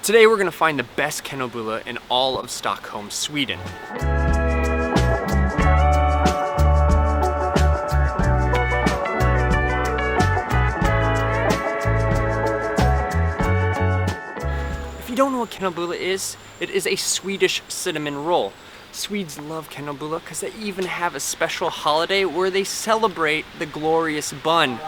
Today we're gonna find the best kanelbulle in all of Stockholm, Sweden. If you don't know what kanelbulle is, it is a Swedish cinnamon roll. Swedes love kanelbulle because they even have a special holiday where they celebrate the glorious bun.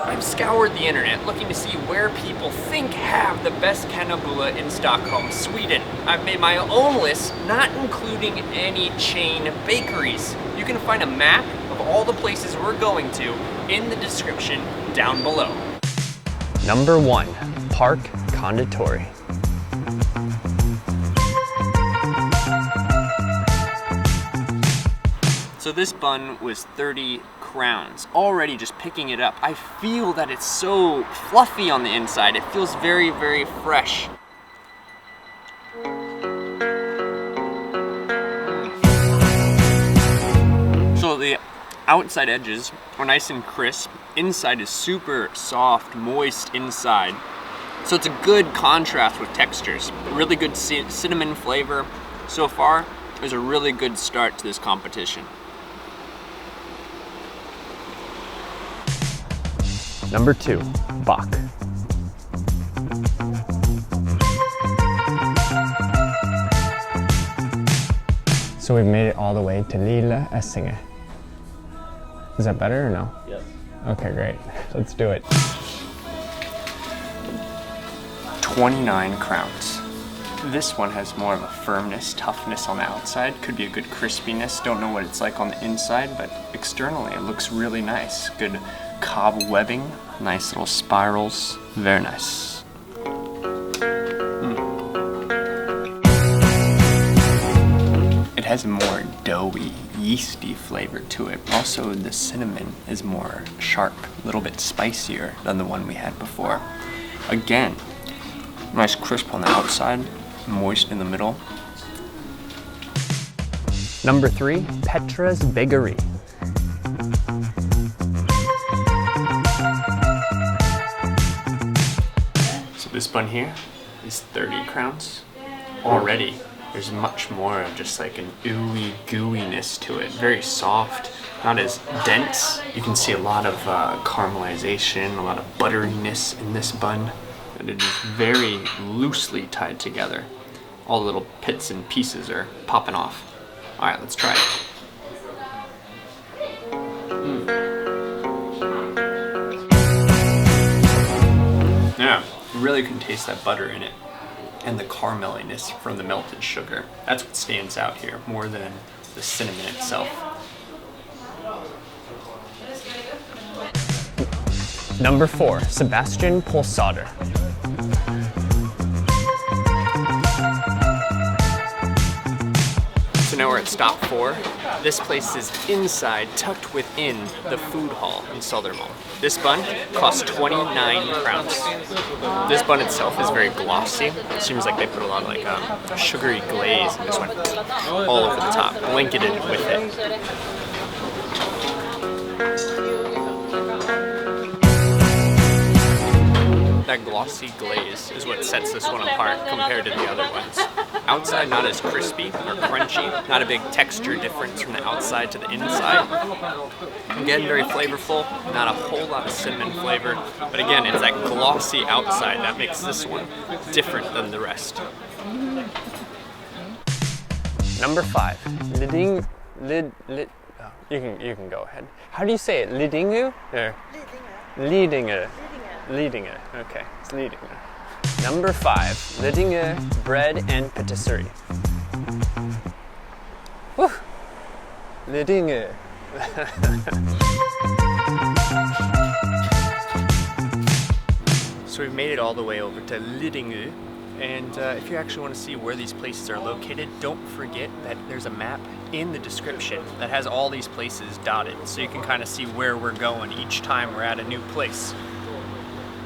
I've scoured the internet looking to see where people think have the best kanelbulle in Stockholm, Sweden. I've made my own list, not including any chain bakeries. You can find a map of all the places we're going to in the description down below. Number 1, Park Konditori. So this bun was 30 crowns. Already just picking it up, I feel that it's so fluffy on the inside. It feels very, very fresh. So the outside edges are nice and crisp. Inside is super soft, moist inside. So it's a good contrast with textures. Really good cinnamon flavor. So far, it was a really good start to this competition. Number 2, Bock. So we've made it all the way to Lillebrors. Is that better or no? Yes. Okay, great. Let's do it. 29 crowns. This one has more of a firmness, toughness on the outside. Could be a good crispiness. Don't know what it's like on the inside, but externally it looks really nice. Good cobwebbing, nice little spirals. Very nice. It has a more doughy, yeasty flavor to it. Also, the cinnamon is more sharp, a little bit spicier than the one we had before. Again, nice crisp on the outside, moist in the middle. Number 3, Petras Bageri. So this bun here is 30 crowns. Already, there's much more of just like an ooey gooiness to it. Very soft, not as dense. You can see a lot of caramelization, a lot of butteriness in this bun. And it is very loosely tied together. All the little bits and pieces are popping off. All right, let's try it. Yeah, you really can taste that butter in it and the carameliness from the melted sugar. That's what stands out here more than the cinnamon itself. Number 4, Sébastien På Söder. So now we're at stop 4. This place is inside, tucked within the food hall in Södermalm. This bun costs 29 crowns. This bun itself is very glossy. It seems like they put a lot of like sugary glaze and just went all over the top, blanketed with it. That glossy glaze is what sets this one apart compared to the other ones. Outside not as crispy or crunchy, not a big texture difference from the outside to the inside. Again, very flavorful, not a whole lot of cinnamon flavor, but again, it's that glossy outside that makes this one different than the rest. Number 5, Lidingö. You can go ahead. How do you say it? Lidingö? Lidingö. Lidingö. Okay, it's Lidingö. Number 5, Lidingö Bread and Patisserie. Woo! Lidingö. So we've made it all the way over to Lidingö, and if you actually want to see where these places are located, don't forget that there's a map in the description that has all these places dotted, so you can kind of see where we're going each time we're at a new place.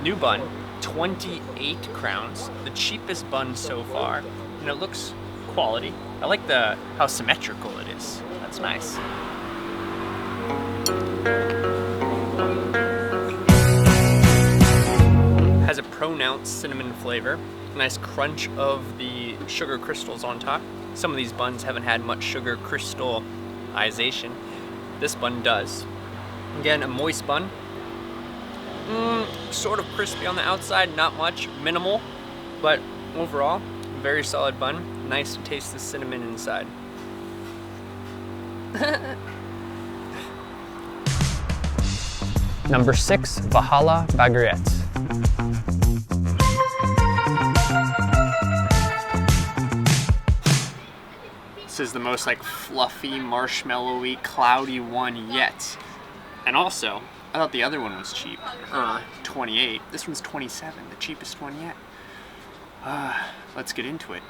New bun, 28 crowns, the cheapest bun so far, and it looks quality. I like how symmetrical it is. That's nice. Has a pronounced pronounced cinnamon flavor. Nice crunch of the sugar crystals on top. Some of these buns haven't had much sugar crystallization. This bun does. Again, a moist bun. Sort of crispy on the outside, not much, minimal, but overall, very solid bun. Nice to taste the cinnamon inside. Number 6, Valhallabageriet. This is the most like fluffy, marshmallowy, cloudy one yet. And also, I thought the other one was cheap. 28. This one's 27, the cheapest one yet. Let's get into it.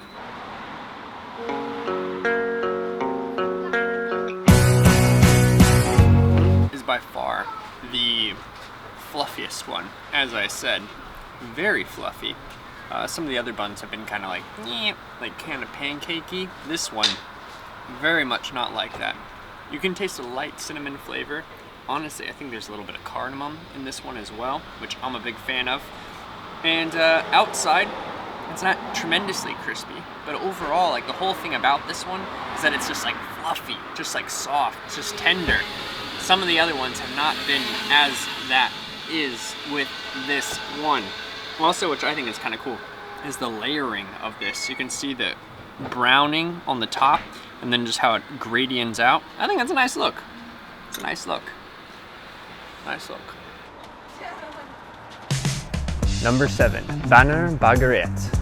Is by far the fluffiest one. As I said, very fluffy. Some of the other buns have been kind of like kind of pancakey. This one, very much not like that. You can taste a light cinnamon flavor. Honestly, I think there's a little bit of cardamom in this one as well, which I'm a big fan of. And outside, it's not tremendously crispy, but overall, like the whole thing about this one is that it's just like fluffy, just like soft, it's just tender. Some of the other ones have not been as that is with this one. Also, which I think is kind of cool, is the layering of this. You can see the browning on the top and then just how it gradients out. I think that's a nice look. It's a nice look. Nice look. Number 7, Banérbageriet.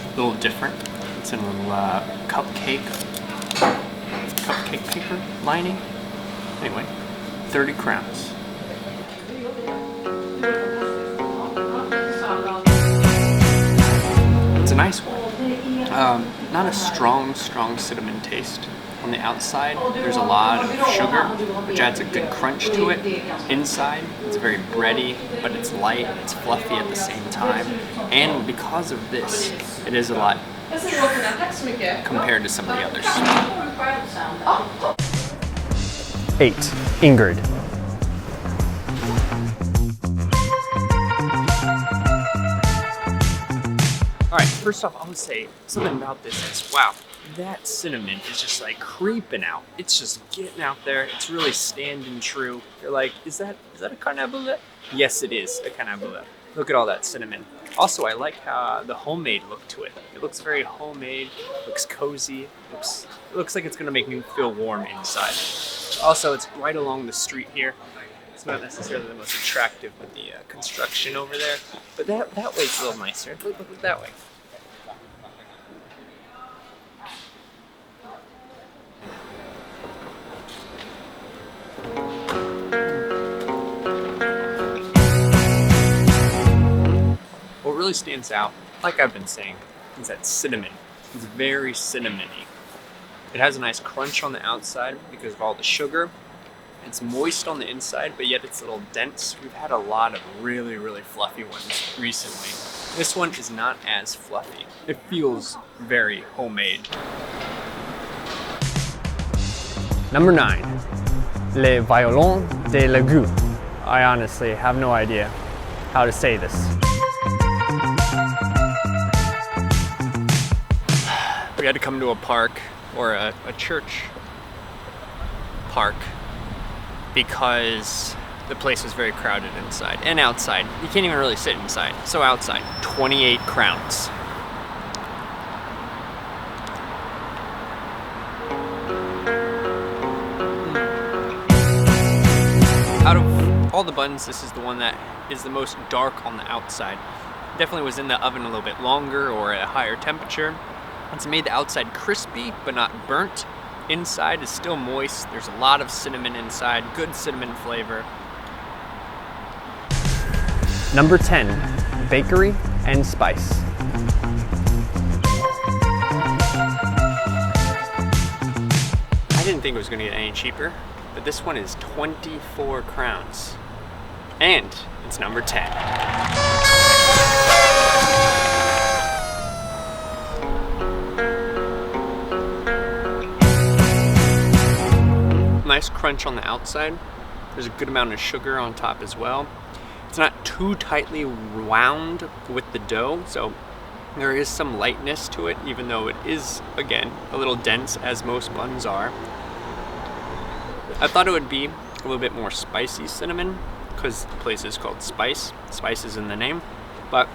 A little different. It's in a little cupcake paper lining. Anyway, 30 crowns. It's a nice one. Not a strong cinnamon taste. On the outside, there's a lot of sugar, which adds a good crunch to it. Inside, it's very bready, but it's light, it's fluffy at the same time. And because of this, it is a lot compared to some of the others. 8, Ingrid. Alright, first off, I would say something about this is, wow, that cinnamon is just like creeping out. It's just getting out there. It's really standing true. You're like, is that a kanelbulle? Yes, it is a kanelbulle. Look at all that cinnamon. Also, I like how the homemade look to it. It looks very homemade, looks cozy, it looks like it's gonna make me feel warm inside. Also, it's right along the street here. It's not necessarily the most attractive with the construction over there, but that way's a little nicer. Look that way. What really stands out, like I've been saying, is that cinnamon. It's very cinnamony. It has a nice crunch on the outside because of all the sugar. It's moist on the inside, but yet it's a little dense. We've had a lot of really, really fluffy ones recently. This one is not as fluffy. It feels very homemade. Number 9, Le Violon Dingue. I honestly have no idea how to say this. We had to come to a park, or a church park, because the place was very crowded inside and outside. You can't even really sit inside. So outside, 28 crowns. Out of all the buns, this is the one that is the most dark on the outside. Definitely was in the oven a little bit longer or at a higher temperature. It's made the outside crispy, but not burnt. Inside is still moist. There's a lot of cinnamon inside, good cinnamon flavor. Number 10, Bakery and Spice. I didn't think it was gonna get any cheaper, but this one is 24 crowns. And it's number 10. nice crunch on the outside. There's a good amount of sugar on top as well. It's not too tightly wound with the dough, so there is some lightness to it, even though it is, again, a little dense, as most buns are. I thought it would be a little bit more spicy cinnamon, because the place is called Spice. Spice is in the name, but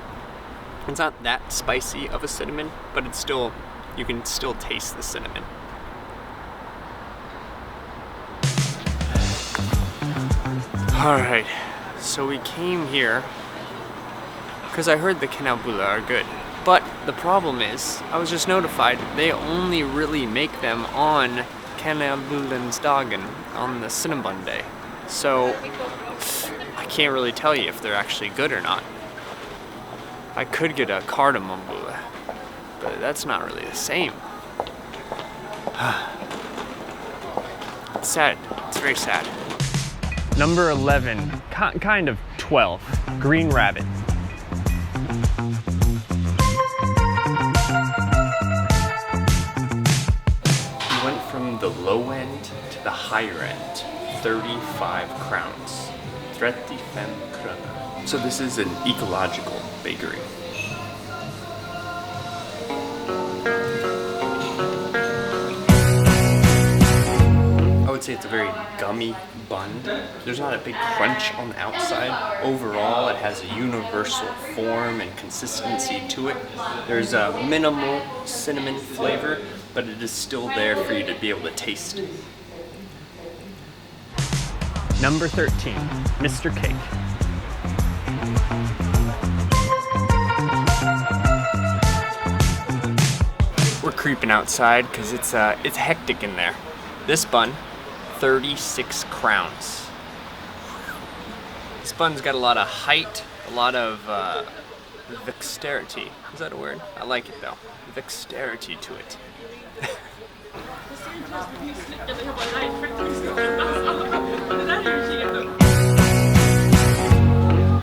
it's not that spicy of a cinnamon, but it's still, you can still taste the cinnamon. All right, so we came here because I heard the kanelbullare are good. But the problem is, I was just notified they only really make them on Kanelbullens Dag, on the Cinnamon Bun day. So I can't really tell you if they're actually good or not. I could get a Kanelbulle, but that's not really the same. It's sad. It's very sad. Number 11, kind of 12, Green Rabbit. From the low end to the higher end, 35 crowns. 35 kroner. So this is an ecological bakery. I would say it's a very gummy bun. There's not a big crunch on the outside. Overall, it has a universal form and consistency to it. There's a minimal cinnamon flavor, but it is still there for you to be able to taste. Number 13, Mr. Cake. We're creeping outside because it's hectic in there. This bun, 36 crowns. This bun's got a lot of height, a lot of dexterity. Is that a word? I like it though. Dexterity to it.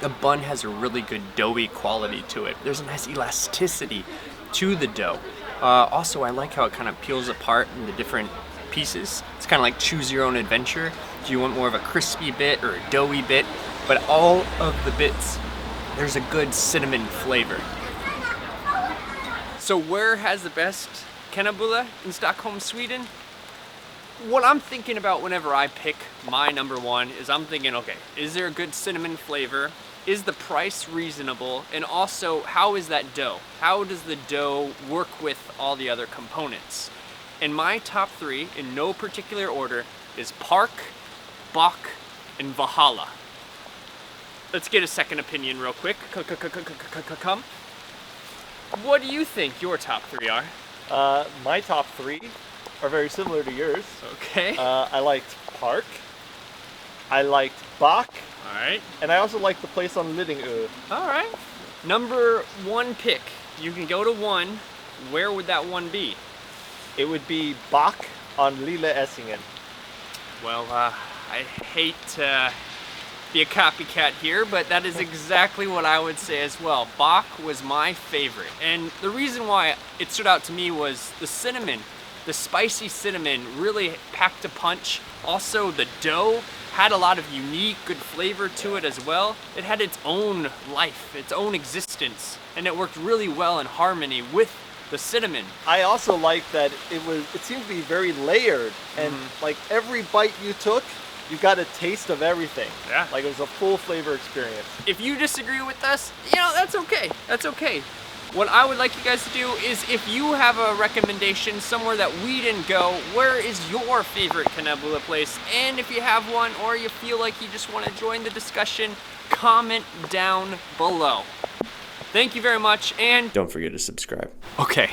The bun has a really good doughy quality to it. There's a nice elasticity to the dough. Also, I like how it kind of peels apart in the different pieces. It's kind of like choose your own adventure. Do you want more of a crispy bit or a doughy bit? But all of the bits, there's a good cinnamon flavor. So where has the best kanelbulle in Stockholm, Sweden? What I'm thinking about whenever I pick my number one is I'm thinking, okay, is there a good cinnamon flavor? Is the price reasonable? And also, how is that dough? How does the dough work with all the other components? And my top three, in no particular order, is Park, Bock, and Valhalla. Let's get a second opinion real quick. Come. What do you think your top three are? My top three are very similar to yours. Okay. I liked Park, I liked Bock, Alright. and I also liked the place on Lidingö. Alright. Number one pick. You can go to one. Where would that one be? It would be Bock on Lille Essingen. Well, I hate to be a copycat here, but that is exactly what I would say as well. Bock was my favorite. And the reason why it stood out to me was the cinnamon. The spicy cinnamon really packed a punch. Also, the dough had a lot of unique, good flavor to it as well. It had its own life, its own existence, and it worked really well in harmony with the cinnamon. I also liked that it seemed to be very layered, and like every bite you took, you got a taste of everything. Yeah. Like it was a full flavor experience. If you disagree with us, that's okay. That's okay. What I would like you guys to do is, if you have a recommendation somewhere that we didn't go, where is your favorite kanelbulle place? And if you have one, or you feel like you just want to join the discussion, comment down below. Thank you very much, and Don't forget to subscribe. okay.